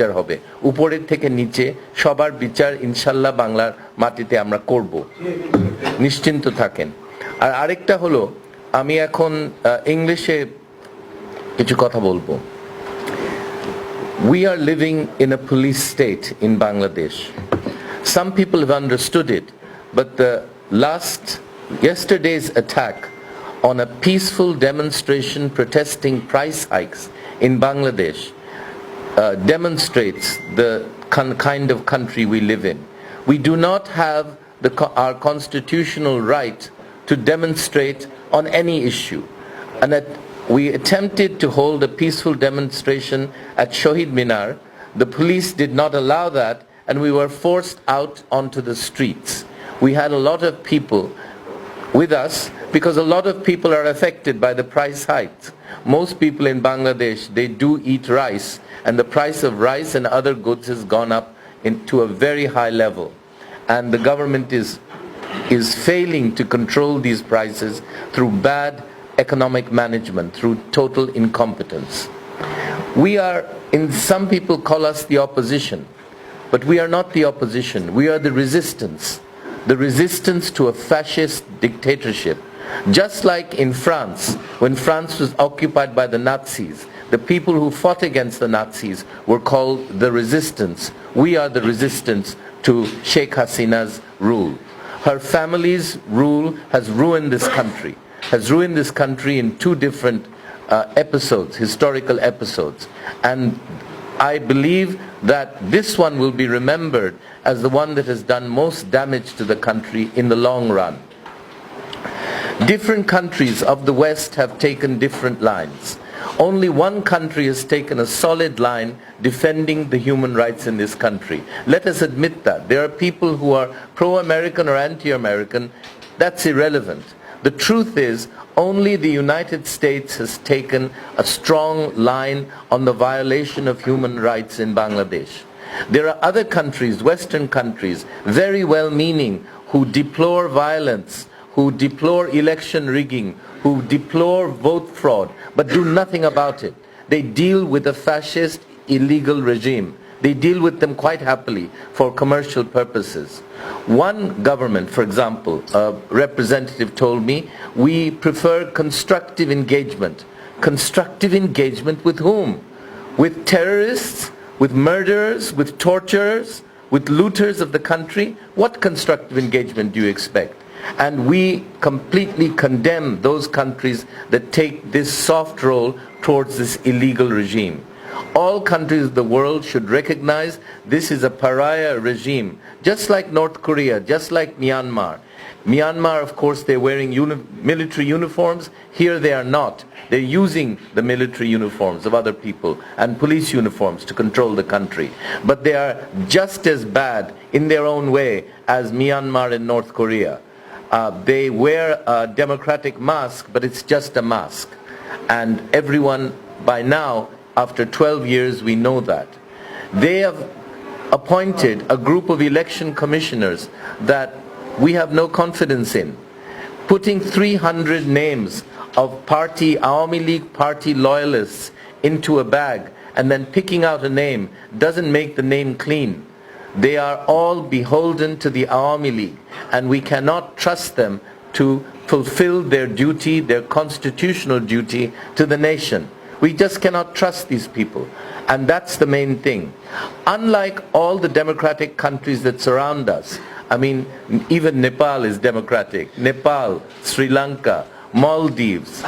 বিচার হবে, উপরের থেকে নিচে সবার বিচার ইনশাল্লাহ বাংলার মাটিতে আমরা করব, নিশ্চিন্ত থাকেন। আর আরেকটা হলো, আমি এখন ইংলিশে কিছু কথা বলবো। We are living in a police state in Bangladesh. Some people have understood it, but yesterday's attack on a peaceful demonstration protesting price hikes in Bangladesh demonstrates the kind of country we live in. We do not have our constitutional right to demonstrate on any issue. And that we attempted to hold a peaceful demonstration at Shohid Minar. The police did not allow that, and we were forced out onto the streets. We had a lot of people with us because a lot of people are affected by the price hikes. Most people in Bangladesh, they do eat rice, and the price of rice and other goods has gone up to a very high level. And the government is failing to control these prices through bad economic management, through total incompetence. Some people call us the opposition, but we are not the opposition. We are the resistance to a fascist dictatorship. Just like in France, when France was occupied by the Nazis, the people who fought against the Nazis were called the resistance. We are the resistance to Sheikh Hasina's rule. Her family's rule has ruined this country in two different historical episodes. And I believe that this one will be remembered as the one that has done most damage to the country in the long run. Different countries of the West have taken different lines. Only one country has taken a solid line defending the human rights in this country. Let us admit that. There are people who are pro-American or anti-American. That's irrelevant. The truth is, only the United States has taken a strong line on the violation of human rights in Bangladesh. There are other countries, Western countries, very well-meaning, who deplore violence, who deplore election rigging, who deplore vote fraud, but do nothing about it. They deal with a fascist, illegal regime. They deal with them quite happily for commercial purposes. One government, for example, a representative told me, we prefer constructive engagement. Constructive engagement with whom? With terrorists? With murderers? With torturers? With looters of the country? What constructive engagement do you expect? And we completely condemn those countries that take this soft role towards this illegal regime. All countries of the world should recognize this is a pariah regime, just like North Korea, just like Myanmar. Myanmar, of course, they're wearing military uniforms. Here they are not. They're using the military uniforms of other people and police uniforms to control the country. But they are just as bad in their own way as Myanmar and North Korea. They wear a democratic mask, but it's just a mask. And everyone by now, after 12 years, we know that. They have appointed a group of election commissioners that we have no confidence in. Putting 300 names of Awami League party loyalists into a bag and then picking out a name doesn't make the name clean. They are all beholden to the Awami League, and we cannot trust them to fulfill their duty, their constitutional duty to the nation. We just cannot trust these people, and that's the main thing. Unlike all the democratic countries that surround us, I mean, even Nepal is democratic. Nepal, Sri Lanka, Maldives,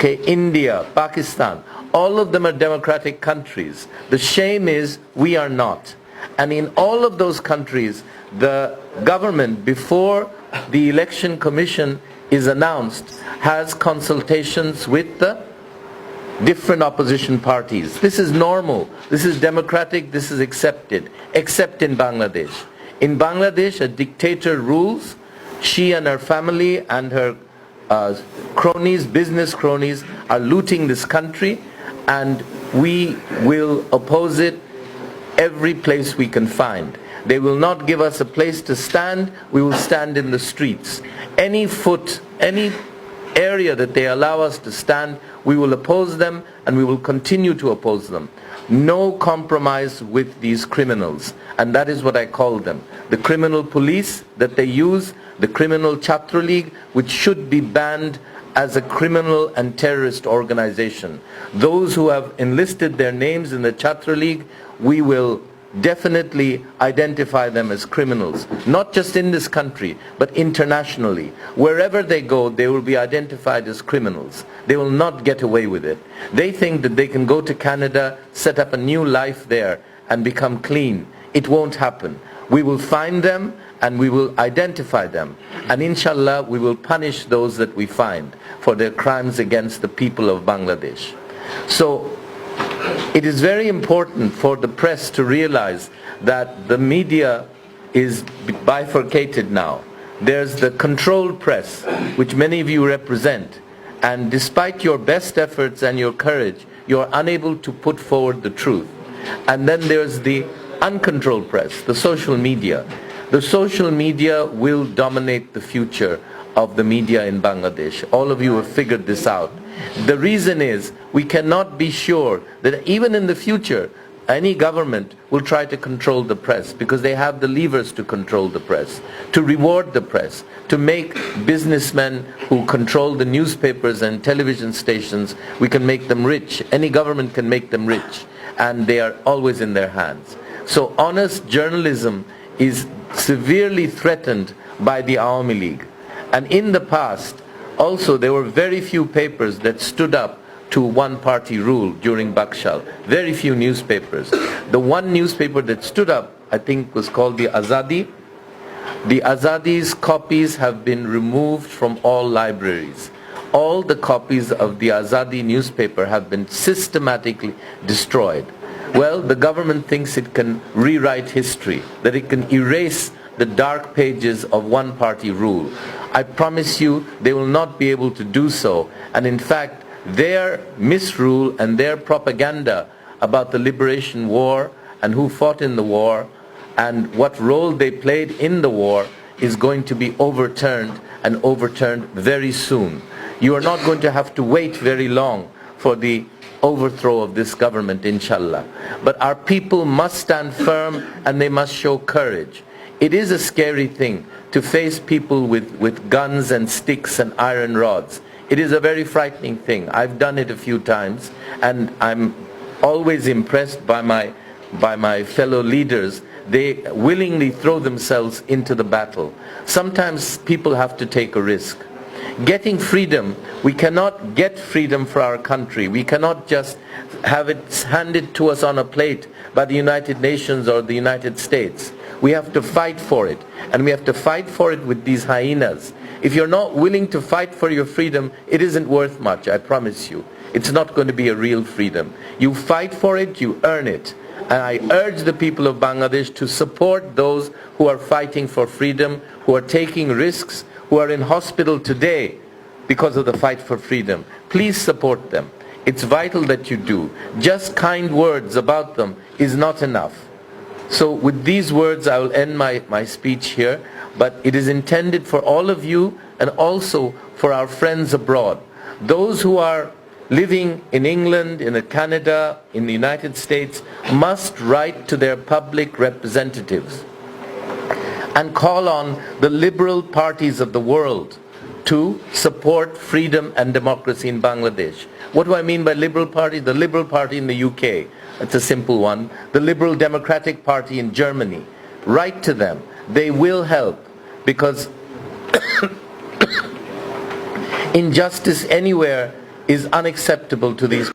India, Pakistan, all of them are democratic countries. The shame is we are not. And in all of those countries, the government, before the election commission is announced, has consultations with the different opposition parties. This is normal. This is democratic. This is accepted, except in Bangladesh. In Bangladesh, a dictator rules. She and her family and her cronies, business cronies, are looting this country, and we will oppose it every place we can find. They will not give us a place to stand. We will stand in the streets. Any area that they allow us to stand, we will oppose them, and we will continue to oppose them. no compromise with these criminals. And that is what I call them. The criminal police that they use, the criminal Chhatra League, which should be banned as a criminal and terrorist organization. Those who have enlisted their names in the Chhatra League, we will definitely identify them as criminals, not just in this country, but internationally. Wherever they go, they will be identified as criminals. They will not get away with it. They think that they can go to Canada, set up a new life there, and become clean. It won't happen. We will find them and we will identify them. And inshallah, we will punish those that we find for their crimes against the people of Bangladesh. So, it is very important for the press to realize that the media is bifurcated now. There's the controlled press, which many of you represent, and despite your best efforts and your courage, you're unable to put forward the truth. And then there's the uncontrolled press, the social media. The social media will dominate the future of the media in Bangladesh. All of you have figured this out. The reason is we cannot be sure that even in the future any government will try to control the press, because they have the levers to control the press, to reward the press, to make businessmen who control the newspapers and television stations, we can make them rich. Any government can make them rich, and they are always in their hands. So honest journalism is severely threatened by the Awami League. And in the past, also there were very few papers that stood up to one-party rule during Bakshal. Very few newspapers. The one newspaper that stood up, I think, was called the Azadi. The Azadi's copies have been removed from all libraries. All the copies of the Azadi newspaper have been systematically destroyed. Well, the government thinks it can rewrite history, that it can erase the dark pages of one-party rule. I promise you they will not be able to do so. And in fact, their misrule and their propaganda about the liberation war and who fought in the war and what role they played in the war is going to be overturned, and overturned very soon. You are not going to have to wait very long for the overthrow of this government, inshallah. But our people must stand firm and they must show courage. It is a scary thing to face people with guns and sticks and iron rods. It is a very frightening thing. I've done it a few times, and I'm always impressed by my fellow leaders. They willingly throw themselves into the battle. Sometimes people have to take a risk. Getting freedom, we cannot get freedom for our country. We cannot just have it handed to us on a plate by the United Nations or the United States. We have to fight for it, and we have to fight for it with these hyenas. If you're not willing to fight for your freedom, it isn't worth much, I promise you. It's not going to be a real freedom. You fight for it, you earn it. And I urge the people of Bangladesh to support those who are fighting for freedom, who are taking risks, who are in hospital today because of the fight for freedom. Please support them. It's vital that you do. Just kind words about them is not enough. So with these words, I will end my speech here. But it is intended for all of you and also for our friends abroad. Those who are living in England, in Canada, in the United States must write to their public representatives and call on the liberal parties of the world to support freedom and democracy in Bangladesh. What do I mean by liberal party? The Liberal Party in the UK, it's a simple one. The Liberal Democratic Party in Germany. Write to them. They will help, because injustice anywhere is unacceptable to these